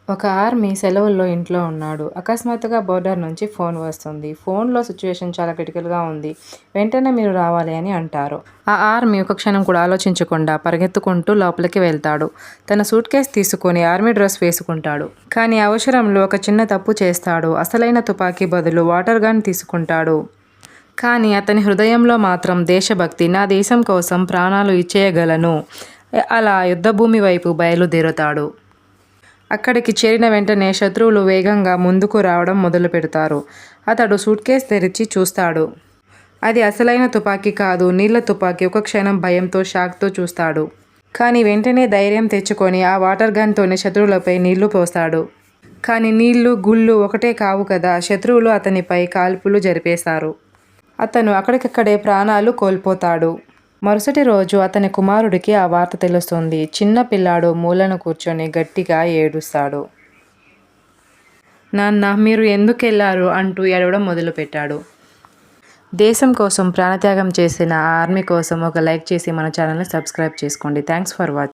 ఒక ఆర్మీ సెలవుల్లో ఇంట్లో ఉన్నాడు. అకస్మాత్తుగా బోర్డర్ నుంచి ఫోన్ వస్తుంది. ఫోన్లో సిచ్యువేషన్ చాలా క్రిటికల్గా ఉంది. వెంటనే మీరు రావాలి అని అంటారు. ఆ ఆర్మీ ఒక క్షణం కూడా ఆలోచించకుండా పరిగెత్తుకుంటూ లోపలికి వెళ్తాడు. తన సూట్ కేస్ తీసుకొని ఆర్మీ డ్రెస్ వేసుకుంటాడు. కానీ అవసరంలో ఒక చిన్న తప్పు చేస్తాడు. అసలైన తుపాకీ బదులు వాటర్ గన్ తీసుకుంటాడు. కానీ అతని హృదయంలో మాత్రం దేశభక్తి. నా దేశం కోసం ప్రాణాలు ఇచ్చేయగలను. అలా యుద్ధభూమి వైపు బయలుదేరుతాడు. అక్కడికి చేరిన వెంటనే శత్రువులు వేగంగా ముందుకు రావడం మొదలు పెడతారు. అతడు సూట్ కేస్ తెరిచి చూస్తాడు. అది అసలైన తుపాకీ కాదు, నీళ్ల తుపాకీ. ఒక క్షణం భయంతో, షాక్తో చూస్తాడు. కానీ వెంటనే ధైర్యం తెచ్చుకొని ఆ వాటర్ గన్తోనే శత్రువులపై నీళ్లు పోస్తాడు. కానీ నీళ్లు, గుళ్ళు ఒకటే కావు కదా. శత్రువులు అతనిపై కాల్పులు జరిపేశారు. అతను అక్కడికక్కడే ప్రాణాలు కోల్పోతాడు. మరుసటి రోజు అతని కుమారుడికి ఆ వార్త తెలుస్తుంది. చిన్న పిల్లాడు మూలను కూర్చొని గట్టిగా ఏడుస్తాడు. నాన్న, మీరు ఎందుకెళ్లారు అంటూ ఏడవడం మొదలుపెట్టాడు. దేశం కోసం ప్రాణత్యాగం చేసిన ఆ ఆర్మీ కోసం ఒక లైక్ చేసి మన ఛానల్ని సబ్స్క్రైబ్ చేసుకోండి. Thanks for watching.